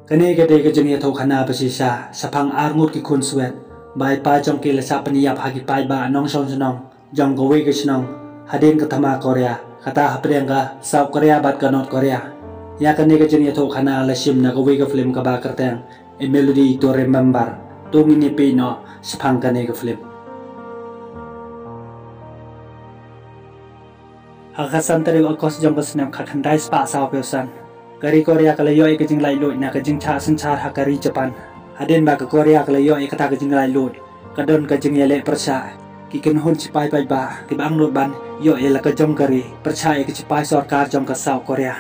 Kani gede ke jeng yato khana basisa sapang arngut ki kun suet bai pa jong ki lesa paniap hagi pai ba nong son senong jong gowe ke senong hadin ke tama Korea kata hapreng ka South Korea bat ka North Korea ya kani ke jeng yato khana lasim na gowe ke film ka ba kerteng a melody to remember to mini pe no sapang kani ke film hakasan tari okos jong kesnem khakhandai spa sao pesan Kari Korea kalayo ay kajing laylod na kajing cha sencar hakari Japan. Hadin ba ka Korea kalayo ay kata kajing laylod. Kadon kajing yale persa. Kikin hun cipai pai ba. Kibang lot ban yo ay lakajong kari. Persa ay kacipai sorkar jong ka South Korea.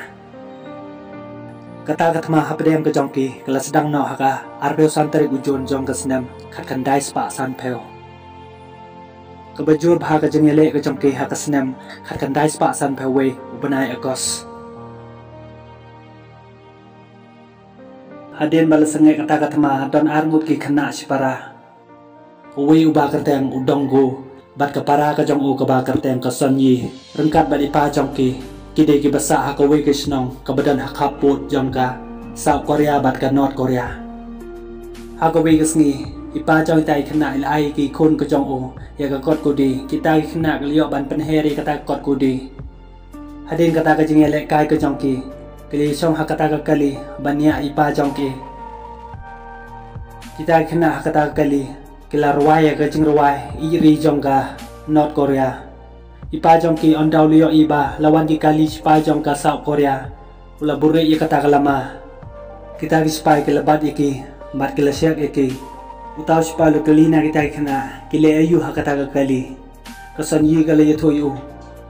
Kata katma hapadem kajong ki. Kala sedang no haka. Arbeo santari ujon jong kasnem. Katkandai spa sanpeo. Kabajur bah kajing yale kajong ki hakasnem. Katkandai spa sanpeo we. Ubanay agos. Hadin balasangay kata-katama don arngut ki khana sipara. Uwi uba kerteng udong go. Bat kapara ka jong u kaba kerteng ka sonyi. Rengkat bat ipa jong ki. Kide ki basa haka uwi ki senong. Kabadan hakaput jong ka South Korea bat ka North Korea. Haka uwi ki sengi. Ipa jong itai khana ilai ki kun ka jong u. Ya ka kot kudi. Kita ki khana kaliyo ban penheri kata kot kudi. Hadin kata ka jingele kai ka jong ki. Kali song hakata kali banya ipa jongki kita kena hakata kali kila ruwaya ke jing ruwai iri jongka North Korea ipa jongki ondau liyo iba lawan ki kali ipa jongka South Korea ula buri i kata kalama kita ki spai ke lebat iki bat kila siak iki utau spai lu kelina kita kena kile ayu hakata kali kesan yi kali itu yu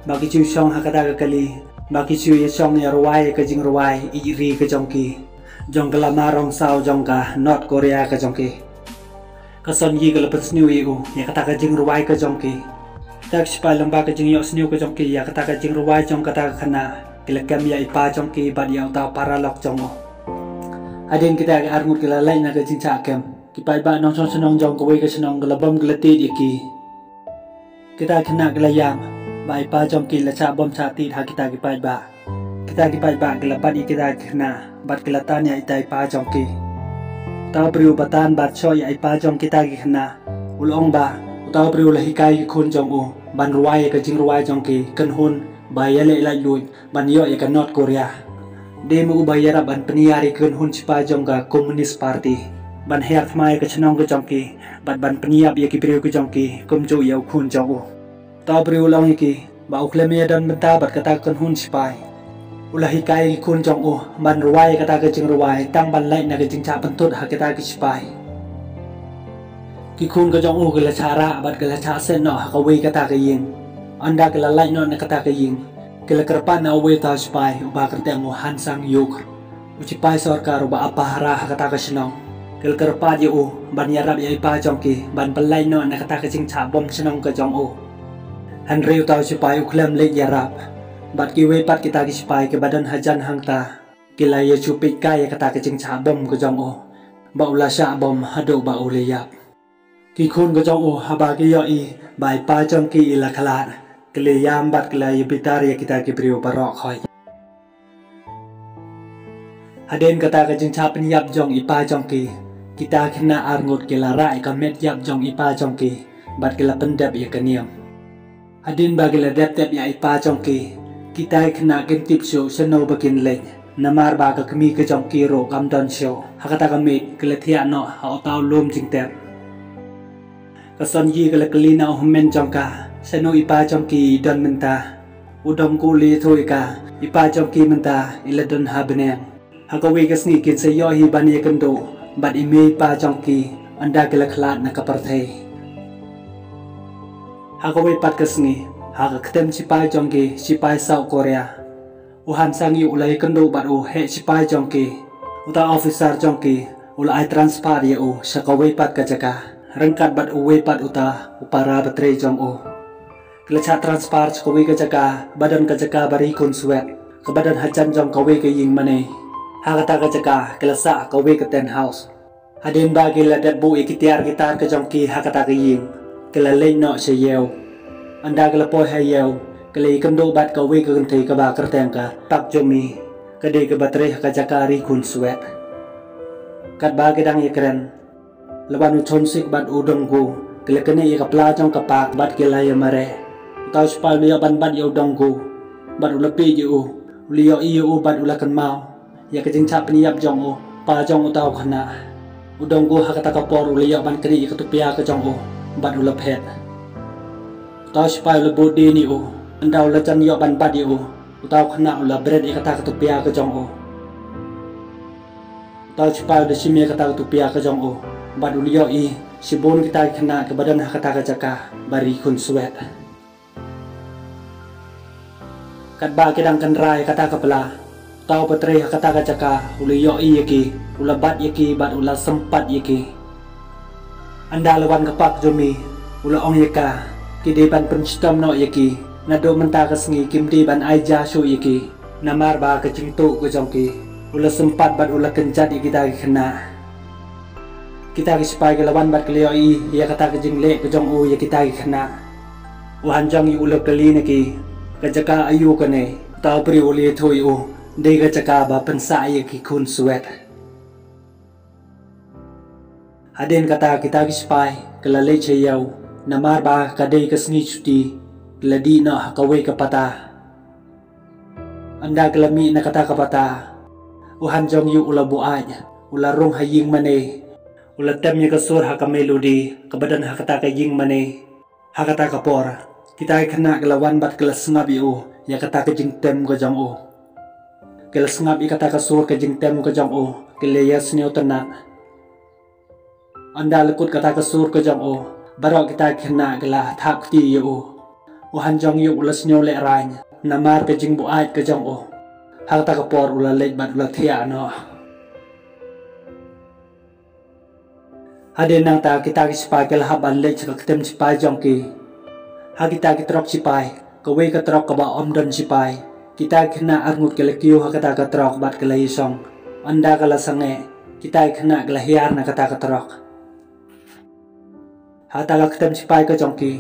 bagi cu song hakata kali Baki cu ya song ya ruwai ke jing ruwai iri ke jongki jong kala marong sao jong ka North Korea ke jongki kason yi kala pesniu yu ya kata ke jing ruwai ke jongki tak sipa lomba ke jing yok sniu ke jongki ya kata ke jing ruwai jong kata khana kila kem ya ipa jongki bat ya utau paralok jongo adin kita ke arngut kila lai na ke jing cha kem kipai ba nong son senong jong kowe ke senong kala bom kala tit iki kita kena kala yam Bai pa jong ki la cha bom cha ti ha kita ki pai ba ki la pat kita kena bat kelatan ya itai pa jong ki ta priu batan bat choi ai pa jong kita ki kena ulong ba ta priu la hikai ki khun jong u ban ruai ka jing ruai jong ki kan hun bai ya le lai lui ban yo ya ka North Korea de mu bai ya ban peniari kan hun chipa jong ka Communist Party ban her thmai ka chnong ka jong ki bat ban peniap ya ki priu ka jong ki kum jo ya khun jong u ta priu long iki ba ukleme dan benta bat kata kan hun spai ulah hikai kun jong u ban ruai kata ke jing ruai tang ban lai na ke jing cha pentut ha kata ke spai ki kun ke jong u ke la cara bat ke la cha sen no ha ka we kata ke yin anda ke la lai no na kata ke yin ke la kerpa na we ta spai ba kerte mu han sang yuk uci pai sarkar ba apa hara ha kata ke senong ke la kerpa je u ban yarap ya ipa jong ki ban pelai no na kata ke jing cha bom senong ke jong u Han riu tau sipai uklem le yarap bat ki we pat kita ki sipai ke badan hajan hangta kila ye chupik kai kata ke jing cha bom ke jong o ba ula sha bom hado ba ule yap ki khun ke jong o haba ki yo i bai pa jong ki ila khalat kile yam bat kila ye bitar ye kita ki priu barok khoi haden kata ke jing cha pen yap jong ipa jong ki kita kena arngut kila rai ka met yap jong ipa jong ki bat kila pendap ye keniam Hadin bagi la dep ya ipa jongki kita kena gentip show seno bakin leng namar ba ka kemi ke jongki ro kam don show hakata kami keletia no ha tau lum jing tep kason yi kala kelina homen jongka seno ipa jongki don menta udom ku li thoi ka ipa jongki menta ila don ha beneng hakawi ka sni kin se yo hi ban ye kendo bat ime ipa jongki anda kala khlat na ka parthai Haka we pat kesngi, haka ketem sipai jongki sipai South Korea. Uhan sang yu ulai kendo bat u he sipai jongki. Uta officer jongki ulai transfer ye u saka we pat kajaka. Rengkat bat u we pat uta upara batre jong u. Kelecha transfer saka we kajaka badan kajaka bari kun suet. Ke badan hajan jong ka we ke ying mane. Haka ta kajaka kelesa ka we ke ten house. Hadin bagi la dat bu ikitiar gitar ke jongki haka ta ke ying. Kala lei no se yeu anda kala poi ha yeu kala kendo bat ka we ka thei ka ba kerteng ka tak jomi ka de ka batre ka jakari kun suet kat ba kedang ye keren lawan uchon sik bat udong gu kele kene ye kapla jong kapak bat kela ye mare tau spal dia ban bat ye udong gu bat ulapi ye u liyo i u bat ulakan mau ya kejing cap niap jong u pa jong utau khana udong gu hakata kapor uliyo ban kri ye ketupia ke jong u bat ulaphet tau spal lebut di ni u andau la chan yo ban bat ye u utau khana ula bread ye kata ketupia ke jong u tau spal de simia kata ketupia ke jong u bat uliyo i sibun kita kena ke badan kata kajaka bari kun suet kat ba kedang kenrai kata kepala tau petre kata kajaka uliyo i yaki ulabat yaki bat ula sempat yaki anda lawan kepak jomi ula ong yaka kideban penstom no yaki nado menta kesengi kimdi ban aija su yaki namar ba kecingtu ke jongki ula sempat bat ula kencat yaki kita kena kita kispai lawan bat kelio i ya kata kejing le ke jong u ya kita kena uhan jong i ula kali neki kajaka ayu kene tau pri uli thui u de kajaka ba pensa ya ki kun suet aden kata kita kispai kala le che yau namar ba kadai kesni cuti ladi na kawe kapata anda kelami na kata kapata uhan jong yu ula buaj ula rong haying mane ula tem ye kasur haka melodi kebadan hakata kajing mane hakata kapor kita kena kelawan bat kelas ngap yu ya kata kajing tem ke jong u kelas ngap i kata kasur kajing tem ke jong u kelaya sneu tenat anda lekut kata kasur ke jong u barok kita kena kelah thak ti yu uhan jong yu ula sneu le rany namar kajing buat ke jong u hakata kapor ula lej bat ula thia no Hade nang ta kita kispai ke lahap an lech ka ketem sipai jongki ha kita kitrok sipai kawe katrok ka ba omdon sipai kita kena arngut ke lekiu ha kata katrok bat ke laisong anda kala sange kita kena glahiar na kata katrok ha ta ka ketem sipai ka jongki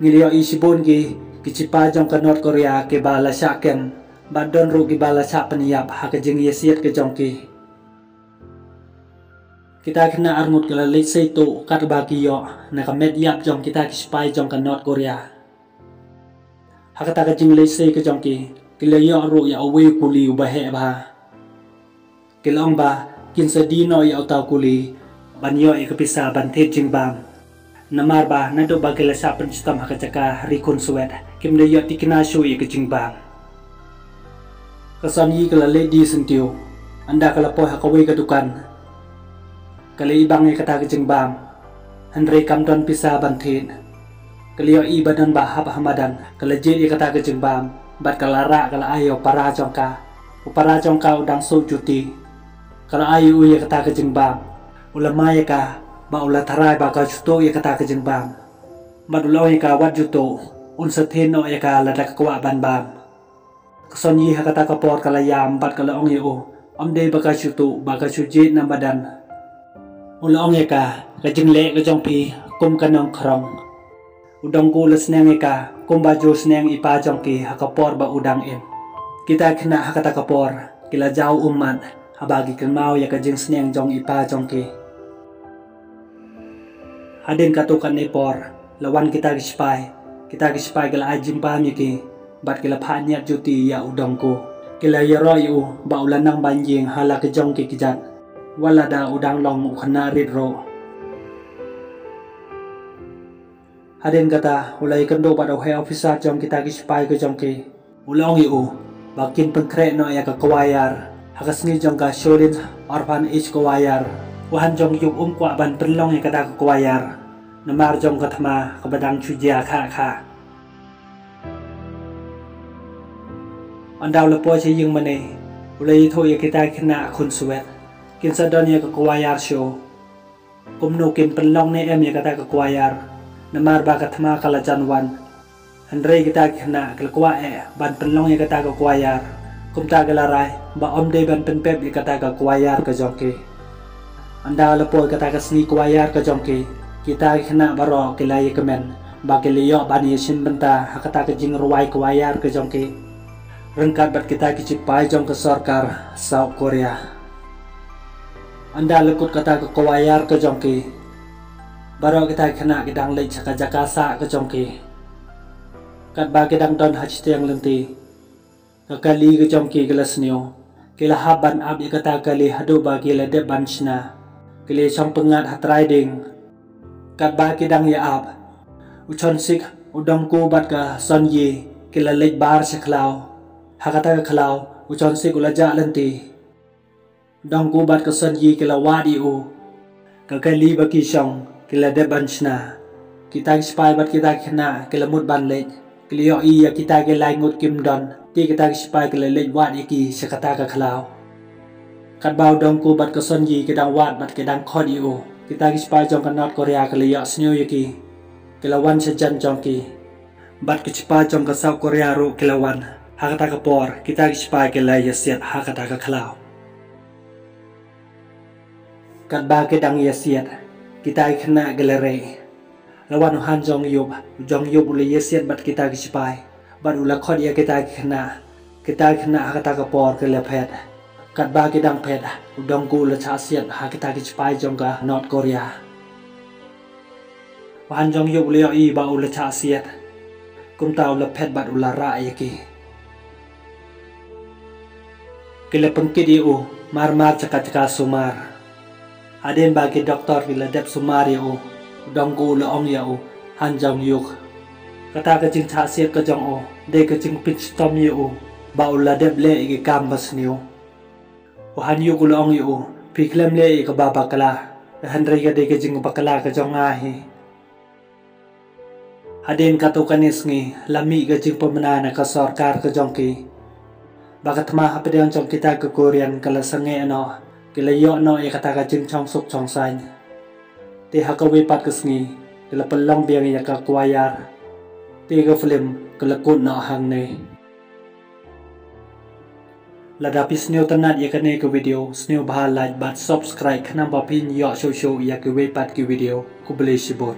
ngilio isibun ki kicipai jong ka North Korea ke bala syaken badon ru ki bala syak peniap ha ka jing yesiat ke jongki kita kena arngut kala lech seito kat baki yo na kamet yap jong kita kispai jong ka North Korea hakata ka jing lech sei ke jong ki kila yo ru ya awe kuli ubahe ba kilong ba kin sedino ya utau kuli ban yo e kapisa ban thet jing bam namar ba nado ba kila sa penstam hakajaka rikun suet kim de yo tikna shu e ke jing bam kasan yi kala le di sentiu anda kala po hakawe ka dukan kali ibang ay kata kejeng bam Henry kamdon pisa bantin kali i badan bahap hamadan kala jid i kata kejeng bam bat kalara kala ayo para jongka upara jongka udang so juti kala ayo i kata kejeng bam ulama ya ka ba ula tarai ba ka juto i kata kejeng bam bat ulaw ya ka wat juto unsa theno ya ka ladak kwa ban bam kason yi hakata kapor kala yam bat kala ong yo amde ba ka juto ba ka jujit na badan ula ong eka kajing le kajong pi kum kanong krong udang kula sneng eka kum baju sneng ipa jong ki hakapor ba udang em kita kena hakata kapor kila jauh umat habagi kan mau ya kajing sneng jong ipa jong ki hadin katukan nepor lawan kita kispai kila ajim paham ki bat kila phanyat juti ya udang ko kila yaro yu ba ulanang banjing hala kajong ki kijat wala da udang long ukana ridro hadin kata ulai kendo pada he officer jom kita kispai ke jom ki ulong yu bakin pengkre no ya ka kawayar hakasngi jom ka shorin orphan age kawayar uhan jom yu kwa ban perlong ya kata kawayar namar jom ka thama ka badang chujia kha andaw lepo che yung mane ulai tho ya kita kena kun suet kinsa don ya kakwayar show kumno kin penlong ne em ya kata kakwayar namar ba kathma kala janwan Henry kita kena kelkwa ban penlong ya kata kakwayar kumta galarai ba omde ban penpep ya kata kakwayar ka jongke anda lepo kata kasni kwayar ka jongke kita kena baro kilai kemen ba kiliyo ban ya sin benta kata ka jing ruwai kwayar ka jongke rengkat bat kita kicipai jong ke Sarkar South Korea Anda lekut kata ke kawayar ke jongki. Baru kita kena gedang lej caka jakasa ke jongki. Kat ba gedang don haj tiang lenti. Kekali ke jongki ke lesnio. Kila haban ab kata kali hadu ba kila dep banchna. Kila song pengat hat riding. Kat ba gedang ya ab. Uchon sik udang ku bat ka son yi kila lej bar seklau. Hakata ke klau uchon sik ulaja lenti. Dong ku bat ke son yi kila wadi u. Kekali baki song kila dep banchna. Kita spy bat kita kena kila mut ban lej. Kila yo iya kita kila ngut kim don. Ti kita spy kila lej wadi ki sekata ke klau. Kat bau dong ku bat ke son yi kedang wad bat kedang khod u. Kita spy jong ke North Korea kila yo snyo yuki. Kila wan sejan jong ki. Bat ke spy jong ke South Korea ru kila wan. Hakata ke por kita spy kila yasiat hakata ke klau. Kat ba kedang yasiat kita kena gelere. Lawan han jong yub ule yasiat bat kita spy. Bat ula khod ya kita kena hakata ke por kila pet. Kat ba kedang pet udong ku ula chasiat hakita spy jong ke North Korea. Han jong yub ule i ba ula chasiat. Kum tau ula pet bat ula ra yaki. Kila pengkit u mar caka sumar. Aden bagi doktor kila dep sumar ya u. Dong ku le ong ya u. Han jong yuk. Kata kecing chasiat ke jong u. De kecing pitch tom ya u. Ba ula dep le igi kambas ni u. Han yuk ule ong ya u. Piklem le igi baba kala. Han rega de kecing bakala ke jong ngahi. Aden katu kanis ngi. Lami kecing pemenana ke sorkar ke jong ki. Bakat mah apa yang jong kita ke Korean kala senge no. Kila yo no kata kacing chong suk chong sain. Ti hakawi pat kesngi. Kila pelong biang ya ka kuayar. Ti ke film kila kut no hang ne. Ladapi sneo tenat ya kene ke video. Sneo bahal like bat subscribe kenam bapin yo show ya ke we pat ke video. Ku beli sibot.